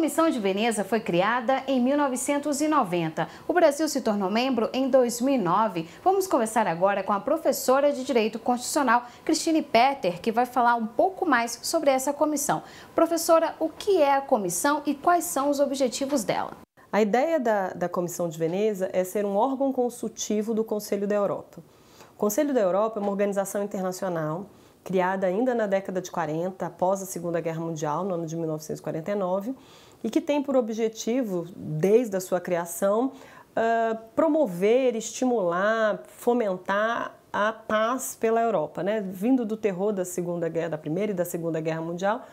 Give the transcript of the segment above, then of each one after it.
Comissão de Veneza foi criada em 1990. O Brasil se tornou membro em 2009. Vamos conversar agora com a professora de Direito Constitucional, Cristine Petter, que vai falar um pouco mais sobre essa comissão. Professora, o que é a comissão e quais são os objetivos dela? A ideia da Comissão de Veneza é ser um órgão consultivo do Conselho da Europa. O Conselho da Europa é uma organização internacional criada ainda na década de 40, após a Segunda Guerra Mundial, no ano de 1949, e que tem por objetivo, desde a sua criação, promover, estimular, fomentar a paz pela Europa, né? Vindo do terror da Primeira e da Segunda Guerra Mundial,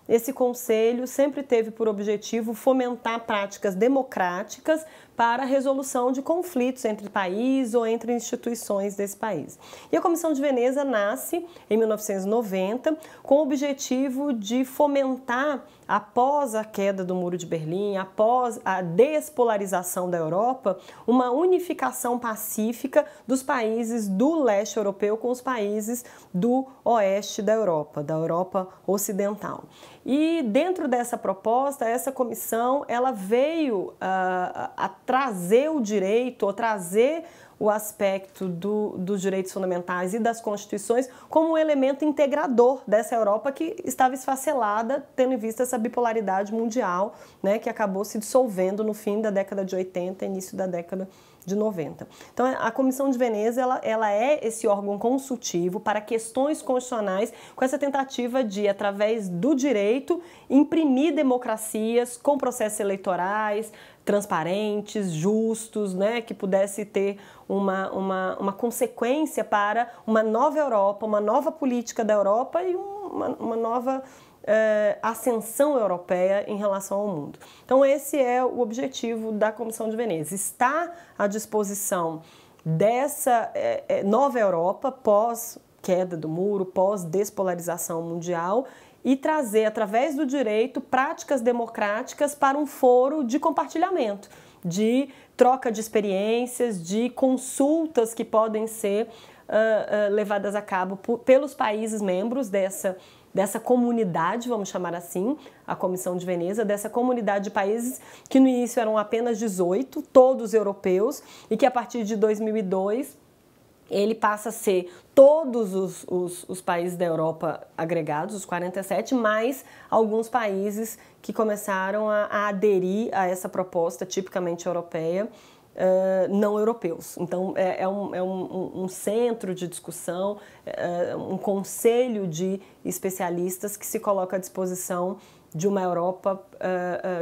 esse conselho sempre teve por objetivo fomentar práticas democráticas para a resolução de conflitos entre países ou entre instituições desse país. E a Comissão de Veneza nasce em 1990 com o objetivo de fomentar, após a queda do Muro de Berlim, após a despolarização da Europa, uma unificação pacífica dos países do leste europeu com os países do oeste da Europa Ocidental. E dentro dessa proposta, essa comissão ela veio a trazer o direito, ou trazer o aspecto dos direitos fundamentais e das constituições como um elemento integrador dessa Europa que estava esfacelada, tendo em vista essa bipolaridade mundial, né, que acabou se dissolvendo no fim da década de 80 e início da década de 90. Então, a Comissão de Veneza ela é esse órgão consultivo para questões constitucionais com essa tentativa de, através do direito, imprimir democracias com processos eleitorais transparentes, justos, né, que pudesse ter uma consequência para uma nova Europa, uma nova política da Europa e uma nova ascensão europeia em relação ao mundo. Então esse é o objetivo da Comissão de Veneza, está à disposição dessa nova Europa pós-queda do muro, pós-despolarização mundial e trazer, através do direito, práticas democráticas para um foro de compartilhamento, de troca de experiências, de consultas que podem ser levadas a cabo pelos países membros dessa comunidade, vamos chamar assim, a Comissão de Veneza, dessa comunidade de países que no início eram apenas 18, todos europeus, e que a partir de 2002 ele passa a ser todos os países da Europa agregados, os 47, mais alguns países que começaram a aderir a essa proposta tipicamente europeia, não europeus. Então, é um centro de discussão, um conselho de especialistas que se coloca à disposição de uma Europa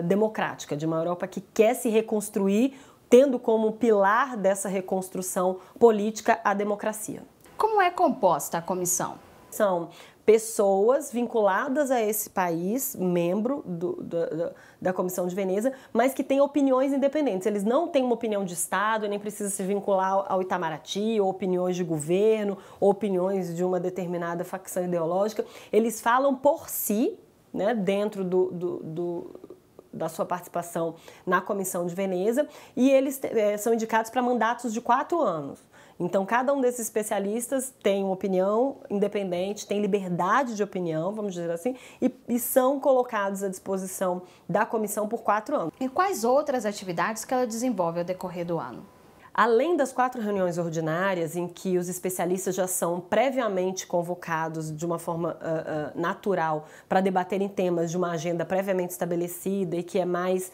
democrática, de uma Europa que quer se reconstruir, tendo como pilar dessa reconstrução política a democracia. Como é composta a comissão? São pessoas vinculadas a esse país, membro da Comissão de Veneza, mas que têm opiniões independentes. Eles não têm uma opinião de Estado, nem precisam se vincular ao Itamaraty, ou opiniões de governo, ou opiniões de uma determinada facção ideológica. Eles falam por si, né, dentro da sua participação na Comissão de Veneza, e eles são indicados para mandatos de 4 anos. Então, cada um desses especialistas tem uma opinião independente, tem liberdade de opinião, vamos dizer assim, e são colocados à disposição da comissão por 4 anos. E quais outras atividades que ela desenvolve ao decorrer do ano? Além das 4 reuniões ordinárias, em que os especialistas já são previamente convocados de uma forma natural para debaterem temas de uma agenda previamente estabelecida e que é mais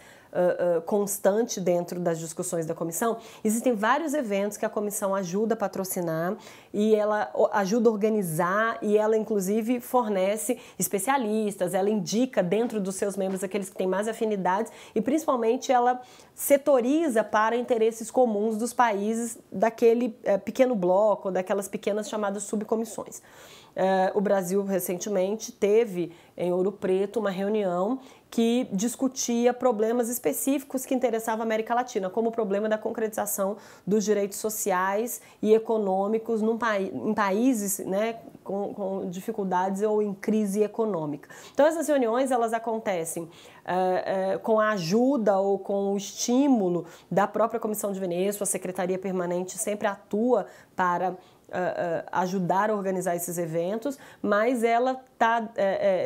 constante dentro das discussões da comissão, existem vários eventos que a comissão ajuda a patrocinar e ela ajuda a organizar e ela inclusive fornece especialistas, ela indica dentro dos seus membros aqueles que têm mais afinidades e principalmente ela setoriza para interesses comuns dos países daquele pequeno bloco, daquelas pequenas chamadas subcomissões. O Brasil recentemente teve em Ouro Preto uma reunião que discutia problemas específicos que interessavam a América Latina, como o problema da concretização dos direitos sociais e econômicos em países, né, com dificuldades ou em crise econômica. Então essas reuniões elas acontecem com a ajuda ou com o estímulo da própria Comissão de Veneza, a Secretaria Permanente sempre atua para ajudar a organizar esses eventos, mas ela está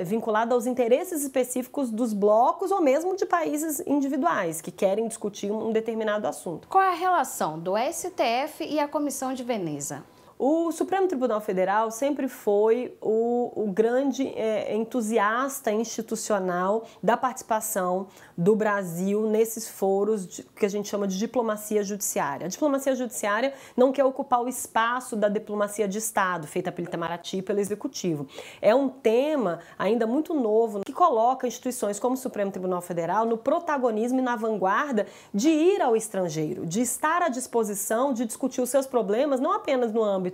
vinculada aos interesses específicos dos blocos ou mesmo de países individuais que querem discutir um determinado assunto. Qual é a relação do STF e a Comissão de Veneza? O Supremo Tribunal Federal sempre foi o grande entusiasta institucional da participação do Brasil nesses foros que a gente chama de diplomacia judiciária. A diplomacia judiciária não quer ocupar o espaço da diplomacia de Estado, feita pelo Itamaraty e pelo Executivo. É um tema ainda muito novo que coloca instituições como o Supremo Tribunal Federal no protagonismo e na vanguarda de ir ao estrangeiro, de estar à disposição de discutir os seus problemas, não apenas no âmbito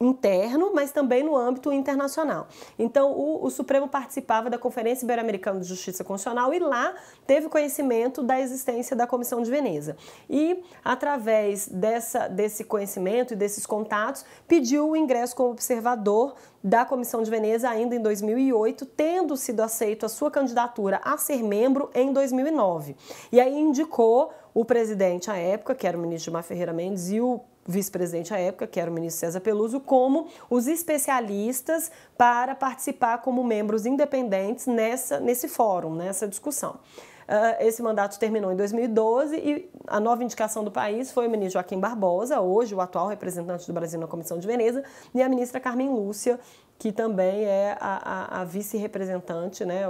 interno, mas também no âmbito internacional. Então, o Supremo participava da Conferência Ibero-Americana de Justiça Constitucional e lá teve conhecimento da existência da Comissão de Veneza. E, através desse conhecimento e desses contatos, pediu o ingresso como observador da Comissão de Veneza ainda em 2008, tendo sido aceito a sua candidatura a ser membro em 2009. E aí indicou o presidente à época, que era o ministro Gilmar Ferreira Mendes, e o vice-presidente à época, que era o ministro César Peluso, como os especialistas para participar como membros independentes nesse fórum, nessa discussão. Esse mandato terminou em 2012 e a nova indicação do país foi o ministro Joaquim Barbosa, hoje o atual representante do Brasil na Comissão de Veneza, e a ministra Carmen Lúcia, que também é a vice-representante, né,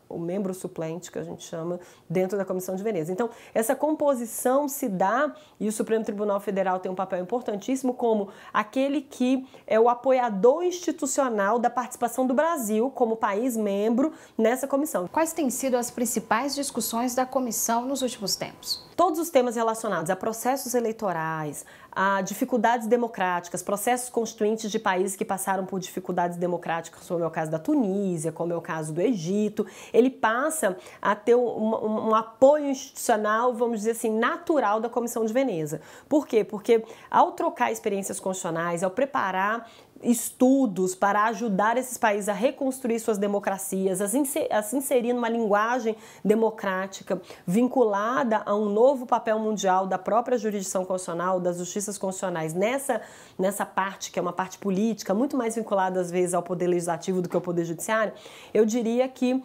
o membro suplente, que a gente chama, dentro da Comissão de Veneza. Então, essa composição se dá, e o Supremo Tribunal Federal tem um papel importantíssimo como aquele que é o apoiador institucional da participação do Brasil como país membro nessa comissão. Quais têm sido as principais discussões da comissão nos últimos tempos? Todos os temas relacionados a processos eleitorais, a dificuldades democráticas, processos constituintes de países que passaram por dificuldades democráticas, como é o caso da Tunísia, como é o caso do Egito, ele passa a ter um apoio institucional, vamos dizer assim, natural da Comissão de Veneza. Por quê? Porque ao trocar experiências constitucionais, ao preparar estudos para ajudar esses países a reconstruir suas democracias, a se inserir numa linguagem democrática vinculada a um novo papel mundial da própria jurisdição constitucional, das justiças constitucionais, nessa parte que é uma parte política, muito mais vinculada às vezes ao poder legislativo do que ao poder judiciário, eu diria que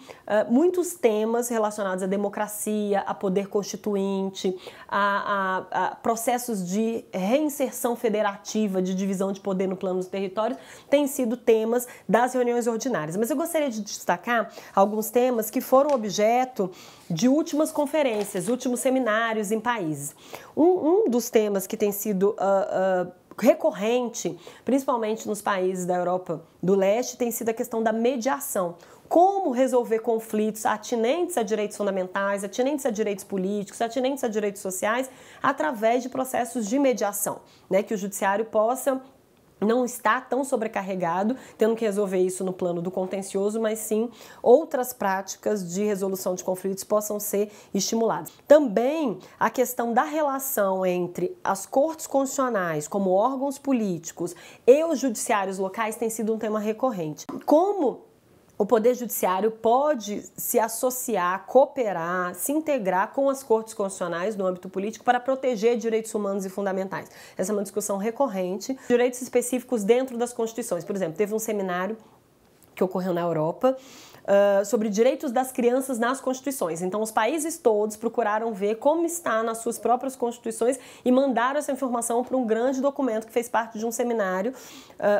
muitos temas relacionados à democracia, a poder constituinte, a processos de reinserção federativa, de divisão de poder no plano do território, têm sido temas das reuniões ordinárias. Mas eu gostaria de destacar alguns temas que foram objeto de últimas conferências, últimos seminários em países. Um dos temas que tem sido recorrente, principalmente nos países da Europa do Leste, tem sido a questão da mediação. Como resolver conflitos atinentes a direitos fundamentais, atinentes a direitos políticos, atinentes a direitos sociais, através de processos de mediação, né? Que o judiciário possa não estar tão sobrecarregado, tendo que resolver isso no plano do contencioso, mas sim outras práticas de resolução de conflitos possam ser estimuladas. Também a questão da relação entre as cortes constitucionais como órgãos políticos e os judiciários locais tem sido um tema recorrente. Como o Poder Judiciário pode se associar, cooperar, se integrar com as cortes constitucionais no âmbito político para proteger direitos humanos e fundamentais. Essa é uma discussão recorrente. Direitos específicos dentro das constituições. Por exemplo, teve um seminário que ocorreu na Europa sobre direitos das crianças nas constituições. Então, os países todos procuraram ver como está nas suas próprias constituições e mandaram essa informação para um grande documento que fez parte de um seminário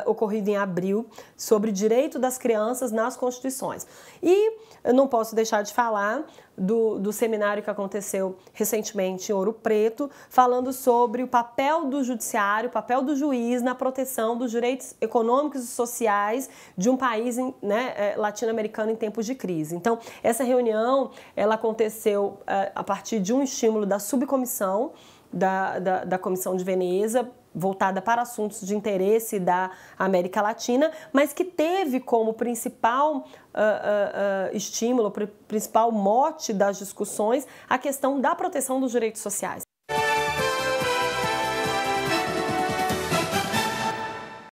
ocorrido em abril sobre direito das crianças nas constituições. E eu não posso deixar de falar do seminário que aconteceu recentemente em Ouro Preto, falando sobre o papel do judiciário, o papel do juiz na proteção dos direitos econômicos e sociais de um país, né, latino-americano em tempos de crise. Então, essa reunião ela aconteceu a partir de um estímulo da subcomissão da Comissão de Veneza, voltada para assuntos de interesse da América Latina, mas que teve como principal estímulo, principal mote das discussões a questão da proteção dos direitos sociais.